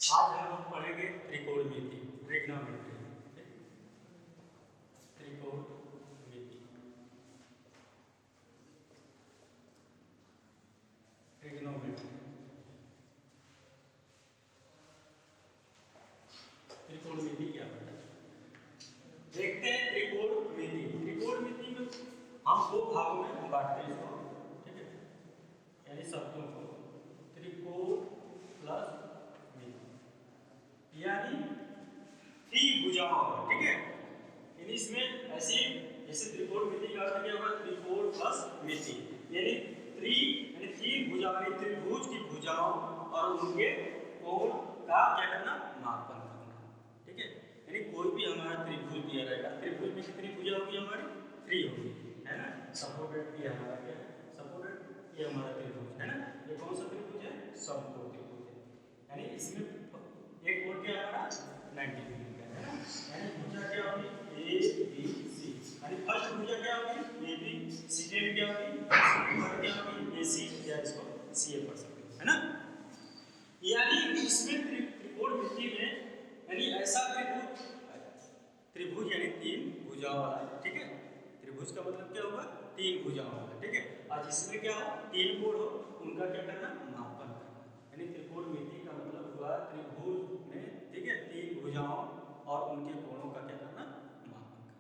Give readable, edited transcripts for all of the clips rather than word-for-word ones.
आज हम लोग पढ़ेंगे त्रिकोणमिति, ट्रिग्नोमेट्री। त्रिकोणमिति, ट्रिग्नोमेट्री, त्रिकोणमिति क्या होता है देखते हैं। त्रिकोणमिति, त्रिकोणमिति में हम दो भागों में बांटते हैं इसको, ठीक है, यानी शब्दों को त्रिकोण प्लस मिति, यानी त्रिभुजाओं, ठीक है। यानी इसमें ऐसे जैसे त्रिकोणमिति का अर्थ क्या होगा, त्रिकोण प्लस मिति, यानी तीन भुजाओं, त्रिभुज की भुजाओं और उनके कोण का क्या करना, मापन करना, ठीक है। यानी कोई भी हमारा त्रिभुज दिया रहेगा, त्रिभुज में कितनी भुजा होगी हमारी, 3 होगी, है ना। सपोर्टेड ये हमारा क्या है, सपोर्टेड ये हमारा त्रिभुज है ना। ये कौन सा त्रिभुज है, समकोण त्रिभुज है, यानी इसमें एक कोण क्या हमारा 90 डिग्री का है ना। यानी भुजा क्या होगी, ए बी सी, यानी फर्स्ट भुजा क्या होगी, ए बी, सेकंड क्या होगी, थर्ड क्या होगी, ए सी, या इसको सी ए पढ़ सकते हैं, है ना। यानी इसमें त्रिकोणमिति में यानी ऐसा त्रिभुज, त्रिभुज यानी 3 भुजाओं वाला, ठीक है। त्रिभुज का मतलब क्या होगा, 3 भुजाओं वाला, ठीक है। और जिसमें क्या हो, 3 कोण हो, उनका क्या करना, मापन करना, यानी त्रिकोणमिति का मतलब हुआ त्रिभुज में, ठीक है, 3 भुजाओं और उनके कोणों का क्या करना, मापन करना,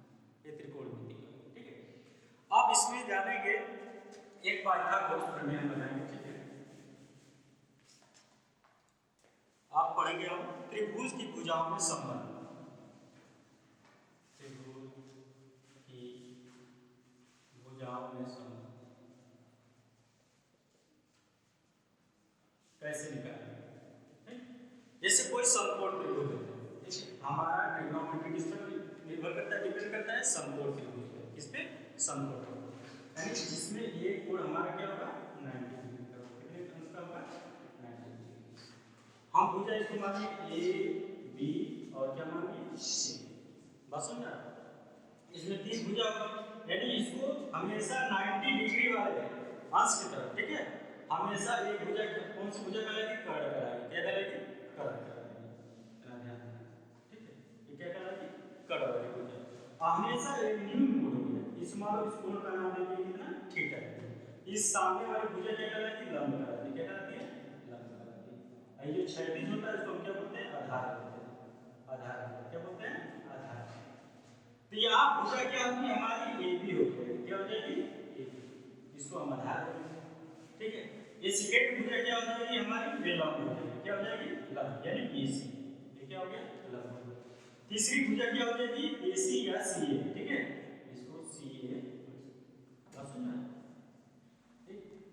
ये त्रिकोणमिति, ठीक है। अब इसमें जानेंगे एक पाइथागोरस प्रमेय बनाएंगे, ठीक है। आप पढ़ेंगे हम त्रिभुज की भुजाओं में संबंध, त्रिभुज की भुजाओं में संबंध कैसे निकालेंगे। जैसे कोई समकोण त्रिभुज होता है, ठीक है, हमारा ट्रिग्नोमेट्री किस पर निर्भर करता है, डिपेंड करता है समकोण त्रिभुज पे, किस पे, समकोण, यानी जिसमें एक कोण हमारा क्या होगा, 90 डिग्री का, कितने अंश का होगा, 90 डिग्री। हम भुजा इसको मानिए ए बी और क्या मानिए सी, बस समझा। इसमें 3 भुजा होगी, यानी इसको हमेशा 90 डिग्री वाले अंश की तरफ, ठीक है, हमेशा एक भुजा, कौन सी भुजा कहलाएगी, कर्ण कहलाएगी, क्या कहलाएगी, कर्ण कहलाएगी, इतना ध्यान रखना, ठीक है। ये क्या कहलाएगी, कर्ण वाली भुजा, हमेशा एक न्यून कोण होगी, इस मानो इस कोण का नाम देंगे कितना, थीटा। इस सामने वाली भुजा क्या कहलाती है, लंब कहलाती है, क्या कहलाती है, लंब कहलाती है। ये जो क्षैतिज होता है इसको हम क्या बोलते हैं, आधार बोलते हैं, आधार क्या बोलते हैं, आधार। तो यहाँ भुजा क्या होगी हमारी, ए बी हो जाएगी, क्या हो जाएगी, ए बी, इसको हम आधार बोलते हैं, ठीक है। ये सेकंड भुजा क्या हो जाएगी हमारी, वे लंब हो जाएगी, क्या हो जाएगी, लंब, यानी बी सी, ये क्या हो गया, लंब। तीसरी भुजा क्या हो जाएगी, ए सी या सी ए, ठीक है, इसको सी ए, समझना।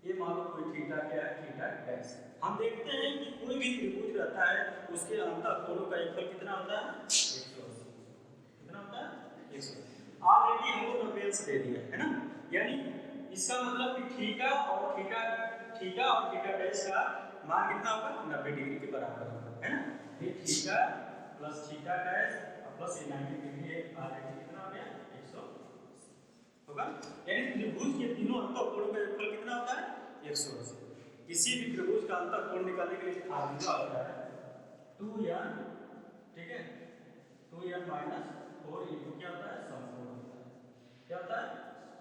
ये मान लो कोई थीटा क्या है, थीटा डैश। हम देखते हैं कि कोई भी त्रिभुज रहता है उसके अंतःकोणों का योगफल कितना होता है, 180, कितना होता है, 180। ऑलरेडी हमको नोबेल्स दे दिया है ना, यानी इसका मतलब कि थीटा और थीटा डैश का मान कितना होगा, 90 डिग्री के बराबर होगा, है ना। ये theta plus theta dash plus 90 degree है, ऑलरेडी कितना हो गया, 180 होगा। यानी त्रिभुज के तीनों अंतःकोणों का योगफल कितना होता है, 180। किसी भी त्रिभुज का अंतःकोण निकालने के लिए फार्मूला होता है 2n, ठीक है, 2n माइनस 4 इंटू क्या होता है, समकोण होता है, क्या होता है,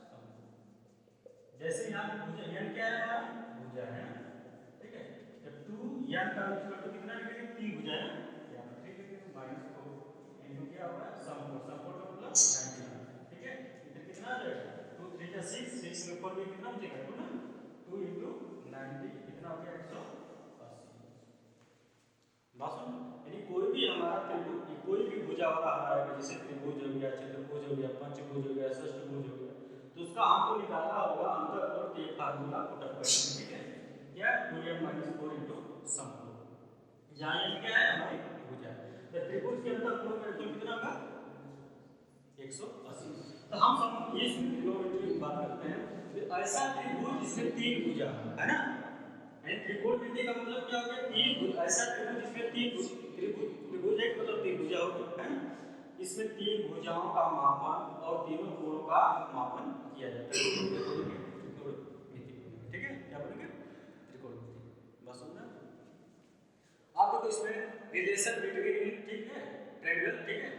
समकोण। जैसे यहाँ भुजा n क्या है हमारा, भुजा है, ठीक है, जब 2n का इक्वल टू कितना लिखेंगे, 3 भुजा है, यहाँ पर 3 लिखेंगे, माइनस 4 इंटू क्या होगा, समकोण, समकोण का मतलब 90, ठीक है। इधर कितना आ जाएगा, 2 3 जा 6, 6 में 4 भी कितना हो जाएगा, 2 ना, 2 इंटू 90 कितना हो गया, 180। बात सुन, यानी कोई भी हमारा त्रिभुज, कोई भी भुजा वाला हमारा, जैसे त्रिभुज हो गया, चतुर्भुज हो गया, पंचभुज हो गया, षष्ठभुज हो गया, तो उसका हमको निकालना होगा अंतःकोण के फार्मूला पुट अप करके, ठीक है, क्या 2m - 4 इंटू समकोण, जहां n क्या है हमारी भुजा, तो त्रिभुज के अंतःकोण का योगफल कितना होगा, 180। तो हम सब ये त्रिकोणमिति की बात करते हैं, तो ऐसा त्रिभुज जिसमें 3 भुजा है ना, त्रिकोणमिति का मतलब क्या हो गया, 3 भुज, ऐसा त्रिभुज जिसमें 3 त्रिभुज एक मतलब 3 भुजा हो गया, है ना। इसमें 3 भुजाओं का मापन और तीनों कोणों का मापन किया जाता है, त्रिकोणमिति, ठीक है, क्या बोलेंगे, त्रिकोणमिति, बस समझा। आप देखो इसमें रिलेशन बिटवीन, ठीक है, ट्रायंगल, ठीक है,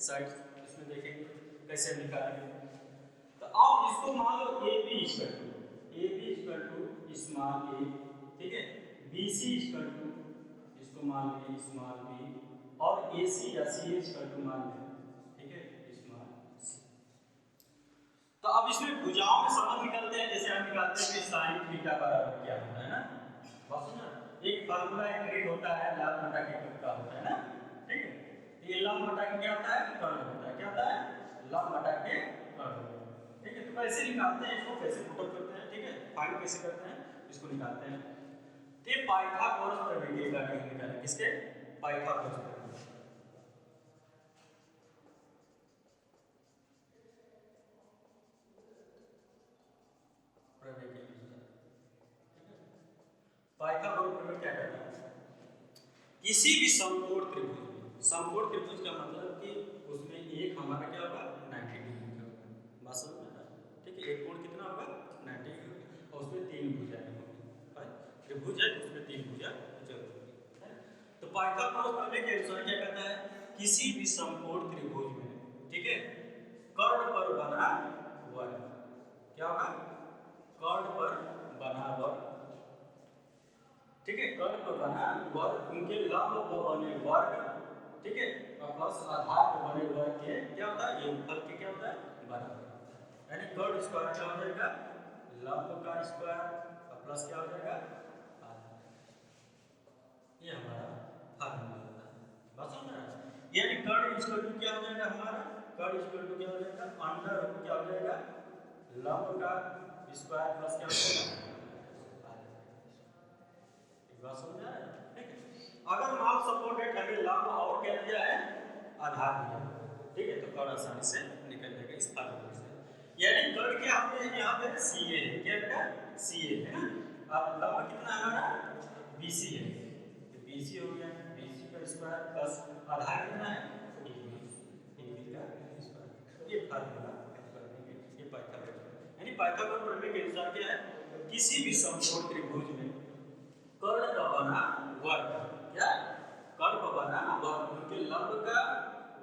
साइड इसमें देखेंगे कैसे निकालेंगे। तो अब इसको मान लो A B equal to small A, ठीक है, बी सी इक्वल टू इसको मान लें स्मॉल बी, और ए सी या सी ए इक्वल टू मान लें, ठीक है, स्मॉल सी। तो अब इसमें भुजाओं में संबंध निकालते हैं, जैसे हम निकालते हैं कि साइन थीटा बराबर क्या होता है ना, बस ना एक फार्मूला एक होता है लाभ बटा के कर्ल का होता है ना, ठीक है, ये लाभ बटा के क्या होता है, कर्ल होता है, क्या होता है, लाभ बटा के कर्ल, ठीक है। तो कैसे निकालते हैं इसको, कैसे पुट करते हैं, ठीक है, फाइंड कैसे करते हैं इसको निकालते हैं। तो पाइथागोरस प्रमेय का निकालें, किसके, पाइथागोरस प्रमेय, पाइथागोरस प्रमेय क्या कहता है, किसी भी समकोण त्रिभुज में, समकोण त्रिभुज का मतलब कि उसमें एक हमारा क्या होगा 90 डिग्री का होगा, बात समझ में आ रहा है, ठीक है, एक कोण कितना होगा 90 डिग्री, और उसमें तीन भुजाएं होंगी, त्रिभुज है उसमें तीन भुजा जरूर होगी। तो पाइथागोरस प्रमेय के अनुसार क्या कहता है, किसी भी समकोण त्रिभुज में, ठीक है, कर्ण पर बना वर्ग, क्या होगा, कर्ण पर बना वर्ग, ठीक है, कर्ण पर बना वर्ग, उनके लंब पर बने वर्ग, ठीक है, और प्लस आधार पर बने वर्ग के क्या होता है, योगफल के क्या होता है, बराबर, यानी कर्ण स्क्वायर क्या हो जाएगा, लंब का स्क्वायर, और प्लस क्या हो जाएगा आधार, ये हमारा फार्मूला होता है, बस समझ रहे हैं। यानी कर्ण इक्वल टू क्या हो जाएगा हमारा, कर्ण इक्वल टू क्या हो जाएगा, अंडर रूट क्या हो जाएगा, लंब का स्क्वायर प्लस क्या हो जाएगा, बात समझ आ रहा है, ठीक है। अगर मान सपोर्टेड हमें लंब और क्या दिया है, आधार दिया, ठीक है, तो कर्ण आसानी से निकल जाएगा इस फार्मूले से, यानी कर्ण क्या हमने यहाँ पे सी ए है, क्या बेटा सी ए है ना, अब लंब कितना है हमारा बी सी है, तो बी सी हो गया, बी सी का स्क्वायर प्लस आधार कितना है ए बी का स्क्वायर, ये फार्मूला ये पाइथागोरस, यानी पाइथागोरस प्रमेय के अनुसार क्या है, किसी भी समकोण त्रिभुज में कर्ण का बना वर्ग, क्या कर्ण का बना वर्ग, उनके लंब का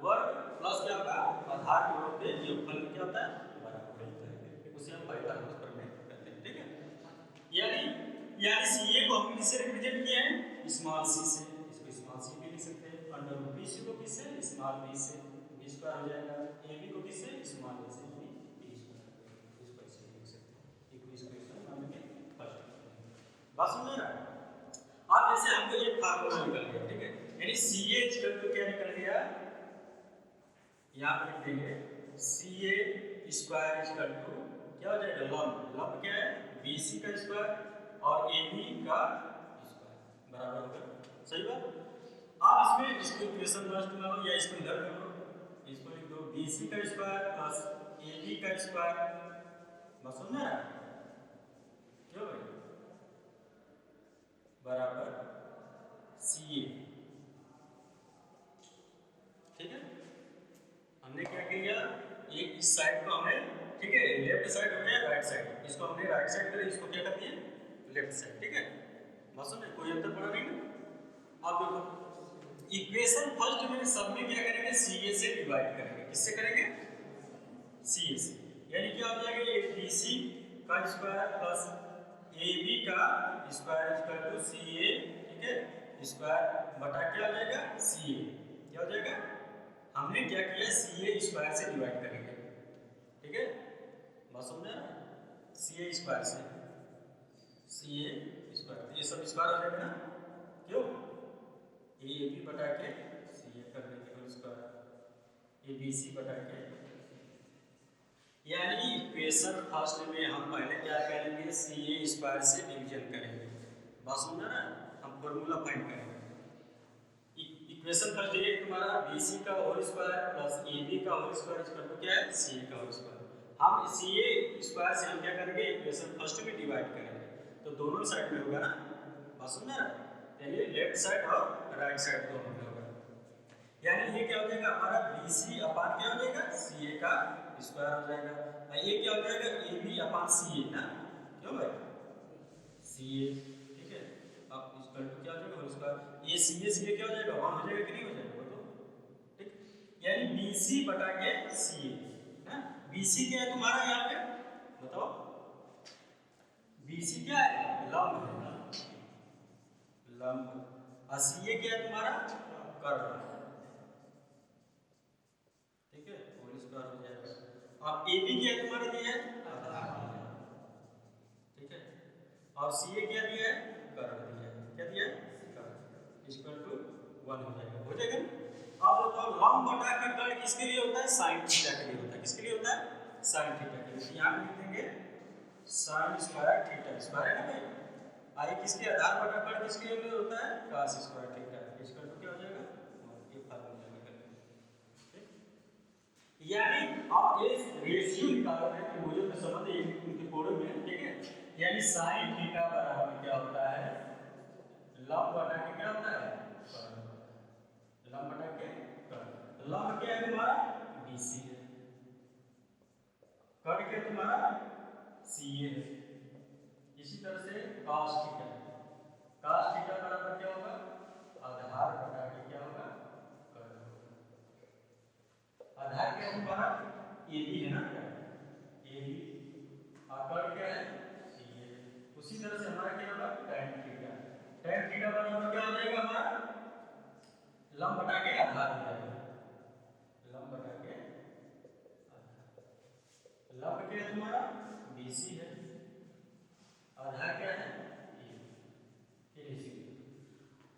वर्ग प्लस क्या होगा आधार के रूप में योगफल क्या होता है बराबर होता है, उसे हम पाइथागोरस प्रमेय कहते हैं, ठीक है। यानी सी ए को हम किससे रिप्रेजेंट किए हैं, स्मॉल सी से, इसको स्मॉल सी भी लिख सकते हैं, अंडर रूट बी सी को किससे, स्मॉल बी से, बी स्क्वायर हो जाएगा, ए बी को किससे, स्मॉल ए से, बी स्क्वायर, इसको ऐसे लिख सकते हैं, इक्वेशन मान लीजिए फर्स्ट, बात समझ रहा है। अब जैसे हमको ये फार्मूला निकल गया, ठीक है, यानी सी ए इक्वल टू क्या निकल गया, यहाँ पे लिख देंगे सी ए स्क्वायर इक्वल टू क्या हो जाएगा, लंब, लंब क्या है बी सी का स्क्वायर और ए बी का स्क्वायर बराबर होगा, सही बात। अब इसमें इसको इक्वेशन फर्स्ट मान लो या इसको इधर कर लो, इसको लिख दो बी सी का स्क्वायर प्लस ए बी का स्क्वायर, बस समझ रहा है क्यों भाई, बराबर सी ए, ठीक है। हमने क्या किया, एक इस साइड को हमने, ठीक है, लेफ्ट साइड हो गया राइट साइड, इसको हमने राइट साइड कर, इसको क्या कर दिए लेफ्ट साइड, ठीक है, बस समझे, कोई अंतर पड़ा नहीं ना। अब देखो इक्वेशन फर्स्ट में सब में क्या करेंगे, सी ए से डिवाइड करेंगे, किससे करेंगे, सी ए से, यानी क्या हो जाएगा, ये बी सी का स्क्वायर प्लस ए बी का स्क्वायर इक्वल टू सी ए, ठीक है, स्क्वायर बटा क्या हो जाएगा सी ए, क्या हो जाएगा, हमने क्या किया सी ए स्क्वायर से डिवाइड करेंगे, ठीक है, बात समझा, सी ए स्क्वायर से, सी ए स्क्वायर, ये सब स्क्वायर हो जाएगा ना, क्यों ए बी बटा के सी ए कर देंगे whole square, A B C बटा के, यानी इक्वेशन फर्स्ट में हम पहले क्या करेंगे, सी ए स्क्वायर से डिवीजन करेंगे, बात समझा ना, हम फॉर्मूला फाइंड करेंगे, इक्वेशन फर्स्ट ये तुम्हारा बी सी का whole square plus A B का होल स्क्वायर इक्वल टू क्या है सी ए का होल स्क्वायर, हम सी ए स्क्वायर से हम क्या करेंगे इक्वेशन फर्स्ट में डिवाइड करेंगे, तो दोनों साइड में होगा ना, बात समझा ना, यानी लेफ्ट साइड और राइट साइड दोनों में होगा, यानी ये क्या हो जाएगा हमारा बी सी अपान क्या हो जाएगा सी ए का स्क्वायर हो जाएगा, और ये क्या हो जाएगा ए बी अपान सी ए ना, क्यों भाई सी ए, ठीक है, अब इक्वल टू क्या हो जाएगा होल स्क्वायर, ये सी ए क्या हो जाएगा 1 हो जाएगा कि नहीं हो जाएगा बताओ, ठीक। यानी BC बटा के CA है। BC क्या है तुम्हारा यहाँ पे बताओ, BC क्या है लंब है ना, लंब, और CA क्या है तुम्हारा कर्व, ठीक है, होल स्क्वायर हो जाएगा। अब AB क्या तुम्हारा दिया है आधार, ठीक है, और CA क्या दिया है कर्व दिया है, क्या दिया है कर्व, इक्वल टू 1 हो जाएगा, हो जाएगा ना। अब बताओ लंब बटा के कर्ण किसके लिए होता है, साइन थीटा के लिए होता है, किसके लिए होता है साइन थीटा के लिए। यहाँ लिख देंगे साइन स्क्वायर थीटा, स्क्वायर है ना भाई, आगे किसके आधार बटा कर्ण किसके लिए होता है cos square theta, equal to क्या हो जाएगा ये फार्मूला निकल, यानी आप ये रेशियो निकाल रहे हैं त्रिभुजों के संबंध एक उनके कोणों में, ठीक है। यानी sin थीटा बराबर क्या होता है लंब बटा के क्या होता है कर्ण, लंब बटा के कर्ण, लंब क्या है तुम्हारा BC है, कर्ण क्या तुम्हारा CA है। इसी तरह से cos थीटा, cos थीटा बराबर क्या होगा आधार बटा के क्या होगा कर्ण, आधार क्या है तुम्हारा AB है ना, AB, और कर्ण क्या है CA। उसी तरह से हमारा क्या होगा tan थीटा, tan थीटा बराबर क्या हो जाएगा हमारा लंब बटा के आधार हो जाएगा, लंब बटा के आधार, लंब क्या है तुम्हारा BC है, आधार क्या है AB।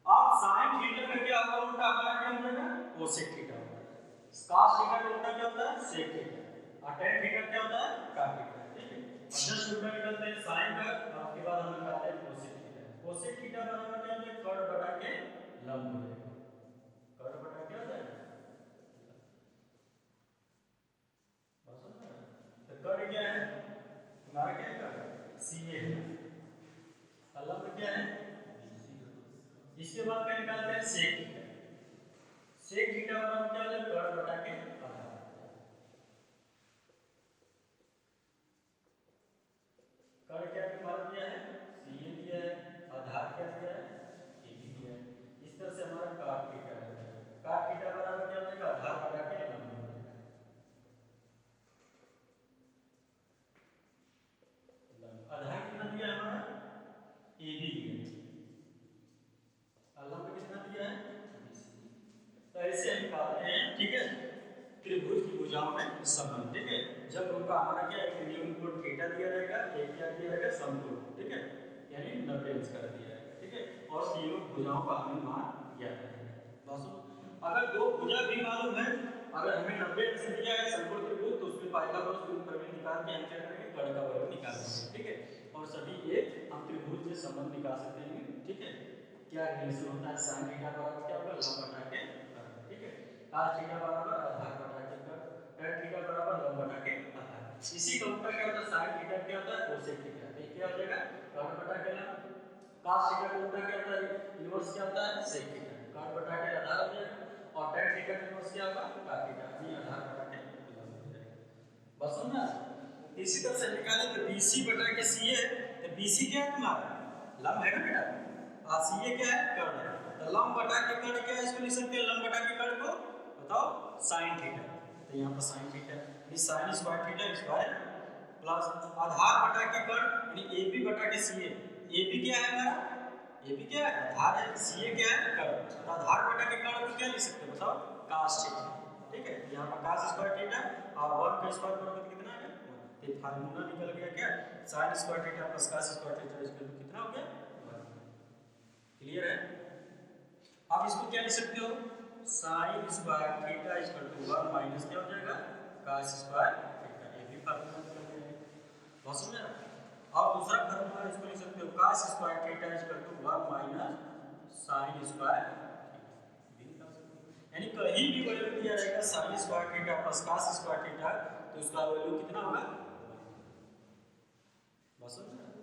अब sin थीटा का क्या होगा उल्टा हमारा क्या हो जाएगा cosec थीटा होगा, cos थीटा का उल्टा क्या होता है sec थीटा, और tan थीटा क्या होता है cot थीटा, ठीक है। और जस्ट उल्टा निकलते हैं sin का, और उसके बाद हम निकालते हैं cosec थीटा, cosec थीटा बराबर क्या हो जाएगा कर्ण बटा के लंब हो जाएगा, कर्ण बटा क्या हो जाएगा, बस हो गया। तो कर्ण क्या है तुम्हारा क्या है कर्ण CA है, और लंब क्या है BC। इसके बाद क्या निकालते हैं sec थीटा, sec थीटा बराबर क्या हो जाएगा कर्ण बटा के आधार, कर्ण क्या तुम्हारा दिया है CA दिया है, आधार क्या दिया है AB दिया है। इस तरह से हमारा cot थीटा है, cot थीटा बराबर क्या हो जाएगा आधार बटा के लंब हो जाएगा, आधार कितना दिया है हमारा AB दिया है, और लंब कितना दिया है BC। तो ऐसे हम निकालते हैं, ठीक है, त्रिभुज की भुजाओं में संबंध, ठीक है। जब उनका हमारा क्या है त्रिभुज को थीटा दिया जाएगा, एक क्या दिया जाएगा समकोण, ठीक है, यानी 90 अंश कर दिया जाएगा, ठीक है, और तीनों भुजाओं का हमें मान ज्ञात है। दोस्तों अगर दो भुजा भी मालूम है, अगर हमें 90 अंश दिया है समकोण त्रिभुज, तो उसमें पाइथागोरस के प्रमेय निकाल के हम क्या करेंगे कर्ण का वर्ग निकाल देंगे, ठीक है, और सभी एक हम त्रिभुज के संबंध निकाल सकते हैं, ठीक है। क्या रिलेशन होता है sin थीटा बराबर क्या होगा लंब बटा के कर्ण, ठीक है, cos थीटा बराबर आधार बटा के कर्ण, tan थीटा बराबर लंब बटा के आधार। इसी का उल्टा क्या होता है sin थीटा क्या होता है cosec थीटा, तो क्या हो जाएगा कर्ण बटा के लंब, cos थीटा का उल्टा क्या होता है इनवर्स क्या होता है sec थीटा, कर्ण बटा के आधार हो जाएगा, और tan थीटा का इनवर्स क्या होगा cot थीटा, ये आधार बटा के लंब हो जाएगा, बस समझा। इसी तरह से निकाले तो BC बटा के CA, तो BC क्या है तुम्हारा लंब है ना बेटा, और CA क्या है कर्ण है, तो लंब बटा के कर्ण क्या है इसको लिख सकते हैं लंब बटा के कर्ण को बताओ sin थीटा, तो यहाँ पर sin थीटा यानी sin square theta square plus आधार बटा के कर्ण यानी AB बटा के CA, AB क्या है हमारा AB क्या है आधार है, CA क्या है कर्ण, तो आधार बटा के कर्ण को क्या लिख सकते हैं बताओ cos थीटा, ठीक है, यहाँ पर cos स्क्वायर थीटा और 1 का स्क्वायर करोगे तो कितना है, तो फार्मूला निकल गया क्या sin square theta plus cos square theta इसका कितना हो गया 1, क्लियर है। आप इसको क्या लिख सकते हो sin square theta equal to 1 minus क्या हो जाएगा cos स्क्वायर थीटा, ये भी फार्मूला निकल गया, बहुत समझ रहे हो। और दूसरा फार्मूला इसको लिख सकते हो cos square theta equal to 1 minus sin square theta, यानी कहीं भी वैल्यू दिया रहेगा sin square theta plus cos square theta, तो उसका वैल्यू कितना होगा, बस समझ रहे हो।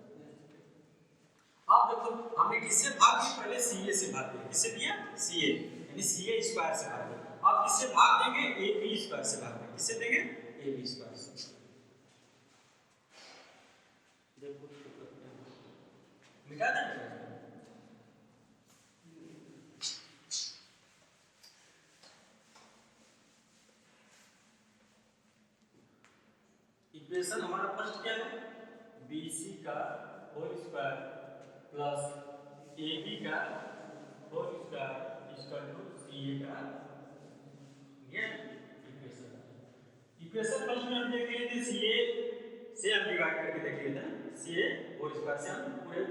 अब देखो हमने किससे भाग दिया पहले CA से भाग दिया, किससे दिया CA यानी CA स्क्वायर से भाग दिया, अब किससे भाग देंगे AB स्क्वायर से भाग देंगे, किससे देंगे AB स्क्वायर से, देखो मिटा देंगे, इक्वेशन हमारा फर्स्ट क्या है, BC का होल स्क्वायर प्लस AB का whole square equal to CA का, ये इक्वेशन। इक्वेशन फर्स्ट में हम देख लिए थे CA से हम डिवाइड करके देख लिए थे, CA होल स्क्वायर से हम पूरे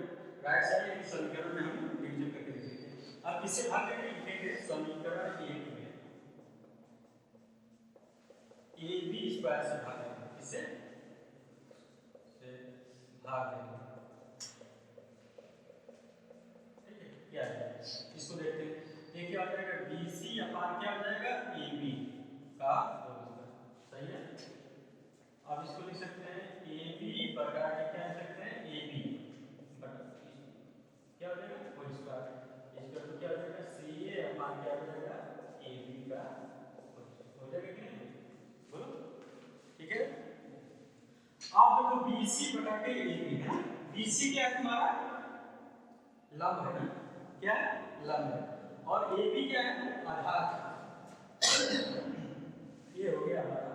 राइट साइड के समीकरण में हम डिवीजन करके देख लिए थे। अब इससे भाग करके लिखेंगे समीकरण 1 में AB स्क्वायर से भाग देंगे, इससे भाग देंगे, ठीक है। क्या है इसको देखते हैं, ये क्या हो जाएगा, BC अपान क्या हो जाएगा, AB का होल स्क्वायर, सही है। अब इसको लिख सकते हैं AB बटा के क्या लिख सकते हैं, AB बटा क्या हो जाएगा होल स्क्वायर, इसका तो क्या हो जाएगा CA अपान क्या हो जाएगा AB का हो जाएगा कि नहीं, बोलो, ठीक है। अब देखो BC बटा के AB है, BC क्या है तुम्हारा लंब है ना, क्या है लंब है, और AB क्या है आधार, ये हो गया हमारा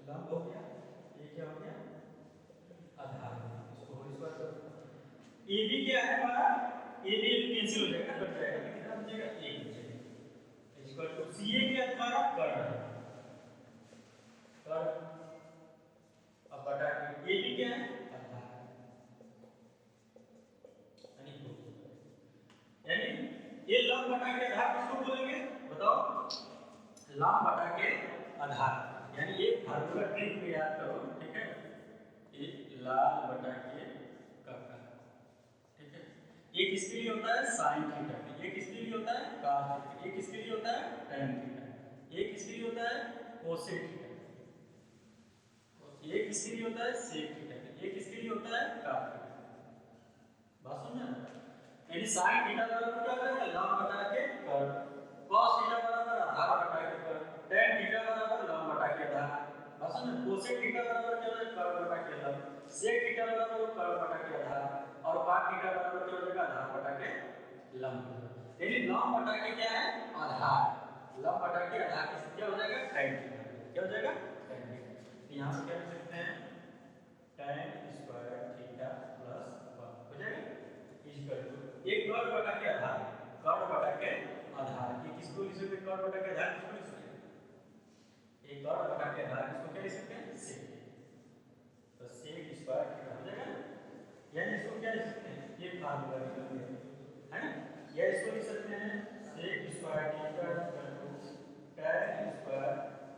लंब हो गया, ये क्या हो गया आधार, इसको होल स्क्वायर करो। AB क्या है हमारा, AB कैंसिल हो जाएगा, कट जाएगा, कितना बचेगा 1 बचेगा, इक्वल टू CA क्या है हमारा कर्ण है, कर्ण, अब बटा के AB क्या है आधार, यानी ये लंब बटा के आधार किसको बोलेंगे बताओ, लंब बटा के आधार, यानी ये फार्मूला ट्रिक में याद करो, ठीक है। ये लाल बटा के काका, ठीक है। ये किसके लिए होता है साइन थीटा, ये किसके लिए होता है cos थीटा, ये किसके लिए होता है tan थीटा, ये किसके लिए होता है कोसेक थीटा, ये किसके लिए होता है सेक थीटा, ये किसके लिए होता है cos थीटा, बात समझा। यानी sin थीटा बराबर क्या हो जाएगा लंब बटा के कर्ण, cos थीटा बराबर आधार बटा के कर्ण, tan थीटा बराबर लंब बटा के आधार, बात समझा। कोसेक थीटा बराबर क्या हो जाएगा कर्ण बटा के लंब, सेक थीटा बराबर कर्ण बटा के आधार, और cot थीटा बराबर क्या हो जाएगा आधार बटा के लंब। यानी लंब बटा के क्या है आधार, लंब बटा के आधार किस क्या हो जाएगा tan थीटा, क्या हो जाएगा tan थीटा। तो यहां पे क्या लिख सकते हैं tan स्क्वायर थीटा प्लस 1 हो जाएगा इक्वल टू एक कर्ण बटा के आधार, कर्ण बटा के आधार, ये किसको लिख सकते हैं कर्ण बटा के आधार किसको लिख सकते हैं, एक कर्ण बटा के आधार किसको क्या लिख सकते हैं सेक, तो सेक स्क्वायर थीटा हो जाएगा, यानी इसको क्या लिख सकते हैं ये फार्मूला निकल गया है ना, या इसको लिख सकते हैं sec square theta equal to tan square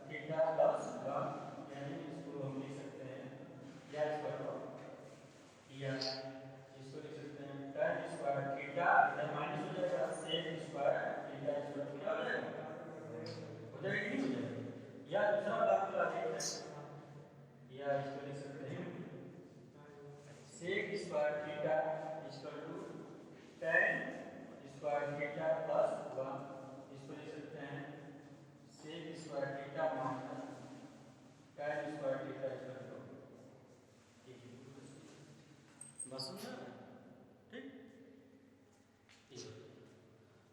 theta plus 1, यानी इसको हम लिख सकते हैं या इसको या इसको लिख सकते हैं tan स्क्वायर थीटा इधर माइनस हो जाएगा sec square theta equal to क्या हो जाएगा हो जाएगा कि नहीं हो जाएगा, या दूसरा फार्मूला देखते हैं, या इसको लिख सकते हैं sec square theta equal to tan square theta plus 1, इसको लिख सकते हैं sec square theta minus tan square theta equal to, बस समझा, ठीक।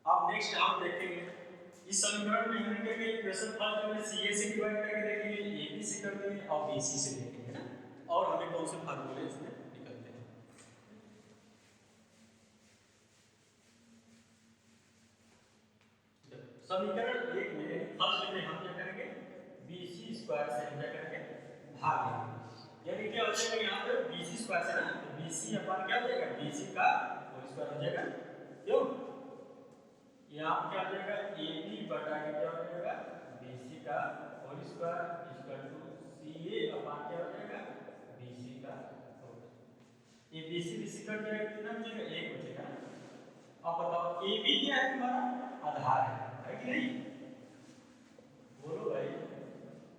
अब नेक्स्ट हम देखेंगे इस समीकरण में हमने क्या किया इक्वेशन फर्स्ट में CA से डिवाइड करके देखेंगे, AB से कर देंगे और BC से देखेंगे ना, और हमें कौन से फार्मूले इसमें निकलते हैं। समीकरण 1 में फर्स्ट में हम क्या करेंगे BC स्क्वायर से हम क्या करेंगे भाग देंगे, यानी क्या हो जाएगा यहाँ पे BC स्क्वायर से ना, तो BC अपान क्या हो जाएगा BC का होल स्क्वायर हो जाएगा, क्यों यहाँ क्या हो जाएगा AB बटा के क्या हो जाएगा BC का whole square equal to CA upon क्या हो जाएगा BC का होल, ये BC कट जाएगा कितना बचेगा 1 बचेगा। अब बताओ AB क्या है तुम्हारा आधार है कि नहीं, बोलो भाई,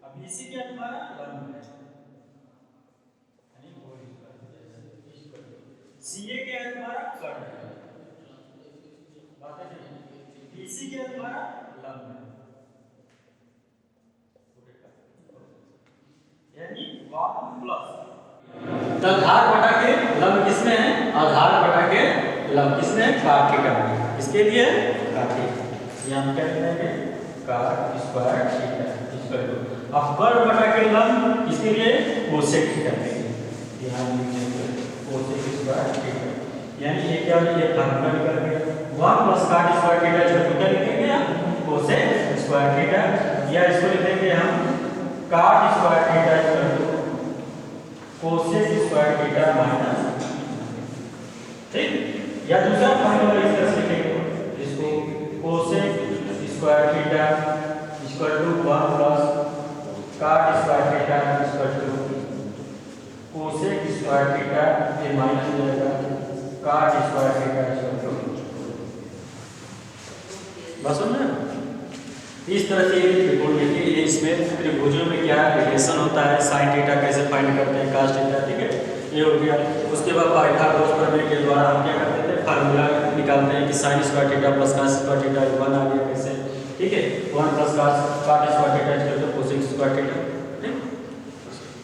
अब BC क्या है तुम्हारा लंब है, यानी होल स्क्वायर, CA क्या है तुम्हारा कर्ण है, बात है नहीं, BC क्या है तुम्हारा लंब है, यानी 1 प्लस आधार बटा के लंब किसमें है, आधार बटा के लंब किसमें है cot थीटा में, इसके लिए cot थीटा, ये हम क्या लिखेंगे cot square theta equal to, अब कर्व बटा के लंब किसके लिए, कोसेक थीटा के लिए, यहाँ लिखेंगे कोसेक स्क्वायर थीटा, यानी ये क्या हो गया, ये फार्मूला निकल गया 1 plus cot square theta equal to क्या लिखेंगे हम, कोसेक स्क्वायर थीटा, या इसको लिखेंगे हम cot square theta equal to cosec square theta minus, ठीक, या दूसरा फार्मूला इस तरह से लिखेंगे इसको cosec square theta equal to 1 plus cot square theta equal to cosec square theta, ये माइनस हो जाएगा cot square theta equal to, बस हो ना। इस तरह से ये त्रिकोण देखिए, इसमें त्रिभुजों में क्या रिलेशन होता है, साइन थीटा कैसे फाइंड करते हैं, cos थीटा, ठीक है, ये हो गया। उसके बाद पाइथागोरस प्रमेय के द्वारा हम क्या करते थे, फार्मूला निकालते हैं कि sine square theta plus cos square theta 1 आ गया कैसे, ठीक है, 1 plus cot square theta equal to cosec square theta.